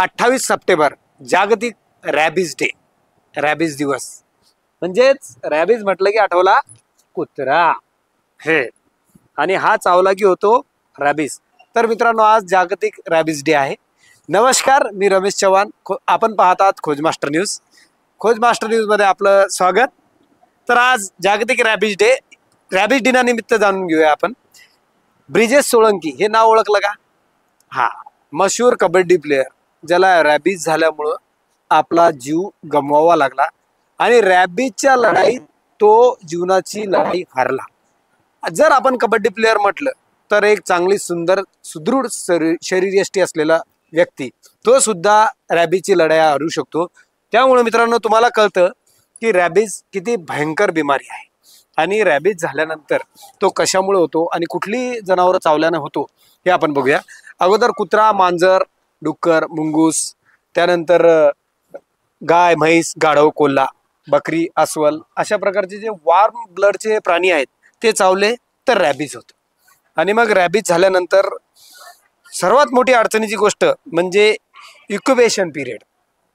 28 September जागतिक rabies day, rabies दिवस. म्हणजेच रॅबिज म्हटलं की आठवला कुत्रा हे, आणि हा चावला की होतो रॅबिज. तर मित्रांनो, आज जागतिक रॅबिज डे आहे. नमस्कार, मी रमेश चव्हाण. आपण पाहत आहात खोज मास्टर न्यूज. खोज मास्टर न्यूज मध्ये आपलं स्वागत. तर आज जागतिक रॅबिज डे, रॅबिज दिनानिमित्त जाणून घेऊया आपण. ब्रिजेश सोळंकी हे नाव ओळखलं का? हा, मशहूर कबड्डी प्लेयर, ज्याला रॅबिज झाल्यामुळं आपला जीव गमवावा लागला आणि रॅबिजच्या लढाईत तो जीवनाची लढाई हारला. जर आपण कबड्डी प्लेयर म्हटलं तर एक चांगली सुंदर सुदृढ शरीरयष्टी असलेला व्यक्ती तो सुद्धा रॅबिजची लढाई हरू शकतो. त्यामुळे मित्रांनो, तुम्हाला कळतं की रॅबिज किती भयंकर बिमारी आहे आणि रॅबिज झाल्यानंतर तो कशामुळे होतो आणि कुठली जनावरं चावल्यानं होतो हे आपण बघूया. अगोदर कुत्रा, मांजर, डुक्कर, मुंगूस, त्यानंतर गाय, म्हैस, गाढव, कोल्हा, बकरी, अस्वल अशा प्रकारचे जे वॉर्म ब्लडचे प्राणी आहेत ते चावले तर रॅबिज होतं. आणि मग रॅबिज झाल्यानंतर सर्वात मोठी अडचणीची गोष्ट म्हणजे इक्युबेशन पिरियड.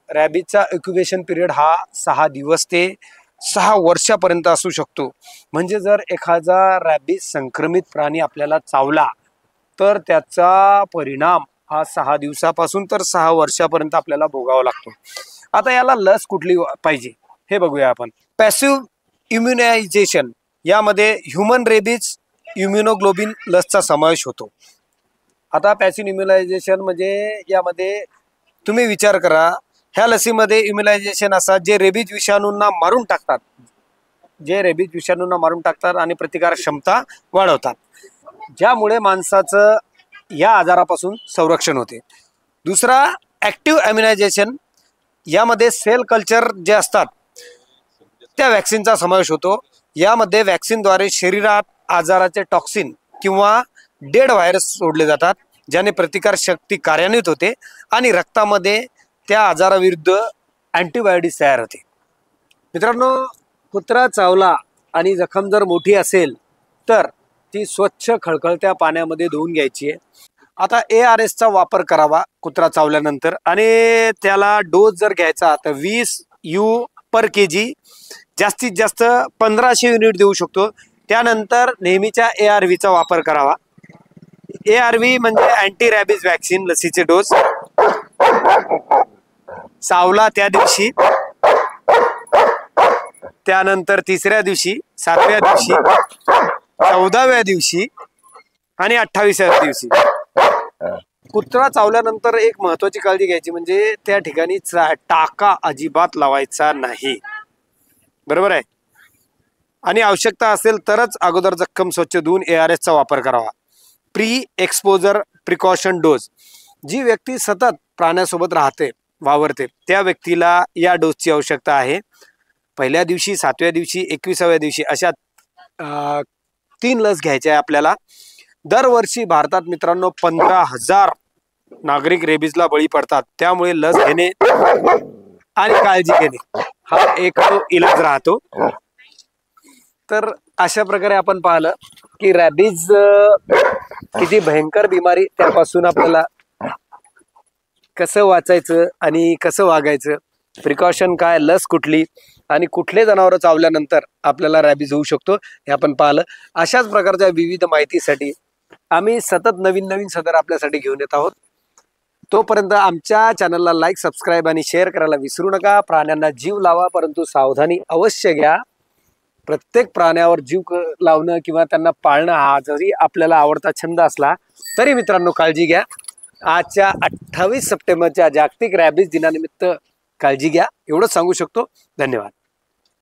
रॅबिजचा इक्युबेशन पिरियड हा 6 दिवस ते 6 वर्षापर्यंत असू शकतो. म्हणजे जर एखादा रॅबिज संक्रमित प्राणी आपल्याला चावला तर त्याचा परिणाम हा 6 दिवसापासून तर 6 वर्षापर्यंत आपल्याला भोगावा लागतो. आता याला लस कुठली पाहिजे हे बघूया आपण. पॅसिव्ह इम्युनायझेशन यामध्ये ह्युमन रेबीज इम्युनोग्लोबिन लसचा समावेश होतो. आता पॅसिव्ह इम्युनायझेशन म्हणजे यामध्ये तुम्ही विचार करा, ह्या लसीमध्ये इम्युनायझेशन असतात जे रेबीज विषाणूंना मारून टाकतात, आणि प्रतिकारक क्षमता वाढवतात, ज्यामुळे माणसाचं या आजारापासून संरक्षण होते. दुसरा ऍक्टिव्ह इम्युनायझेशन, यामध्ये सेल कल्चर जे असतात त्या वॅक्सिनचा समावेश होतो. यामध्ये वॅक्सिनद्वारे शरीरात आजाराचे टॉक्सिन किंवा डेड व्हायरस सोडले जातात, ज्याने प्रतिकार शक्ती कार्यान्वित होते आणि रक्तामध्ये त्या आजाराविरुद्ध अँटीबायोटिक्स तयार होते. मित्रांनो, कुत्रा चावला आणि जखम जर मोठी असेल तर ती स्वच्छ खळखळत्या पाण्यामध्ये धुवून घ्यायची आहे. आता ARS चा वापर करावा कुत्रा चावल्यानंतर, आणि त्याला डोस जर घ्यायचा तर 20 U/kg, जास्तीत जास्त 1500 युनिट देऊ शकतो. त्यानंतर नेहमीच्या ARV चा वापर करावा. ARV म्हणजे अँटी रॅबिज वॅक्सिन लसीचे डोस. चावला त्या दिवशी, त्यानंतर 3ऱ्या दिवशी, 7व्या दिवशी, 14व्या दिवशी आणि 28व्या दिवशी. कुत्रा चावल्यानंतर एक महत्वाची काळजी घ्यायची म्हणजे त्या ठिकाणी टाका अजिबात लावायचा नाही, बरोबर आहे. आणि आवश्यकता असेल तरच अगोदर जखम स्वच्छ धुवून ARS चा वापर करावा. प्री एक्सपोजर प्रिकॉशन डोस, जी व्यक्ती सतत प्राण्यासोबत राहते, वावरते, त्या व्यक्तीला या डोसची आवश्यकता आहे. पहिल्या दिवशी, 7व्या दिवशी, 21व्या दिवशी अशा 3 लस घ्यायच्या आहे आपल्याला. दरवर्षी भारतात मित्रांनो 15,000 नागरिक रेबीजला बळी पडतात. त्यामुळे लस घेणे आणि काळजी घेणे हा एक इलाज राहतो. तर अशा प्रकारे आपण पाहिलं की रॅबिज किती भयंकर बिमारी, त्यापासून आपल्याला कसं वाचायचं आणि कसं वागायचं, प्रिकॉशन काय, लस कुठली आणि कुठले जनावर चावल्यानंतर आपल्याला रॅबिज होऊ शकतो हे आपण पाहिलं. अशाच प्रकारच्या विविध माहितीसाठी आम्ही सतत नवीन नवीन सदर आपल्यासाठी घेऊन येत आहोत. तोपर्यंत आमच्या चॅनलला लाईक, सबस्क्राईब आणि शेअर करायला विसरू नका. प्राण्यांना जीव लावा, परंतु सावधानी अवश्य घ्या. प्रत्येक प्राण्यावर जीव लावणं किंवा त्यांना पाळणं हा जरी आपल्याला आवडता छंद असला तरी मित्रांनो काळजी घ्या. आजच्या 28 सप्टेंबरच्या जागतिक रॅबिज दिनानिमित्त काळजी घ्या, एवढंच सांगू शकतो. धन्यवाद.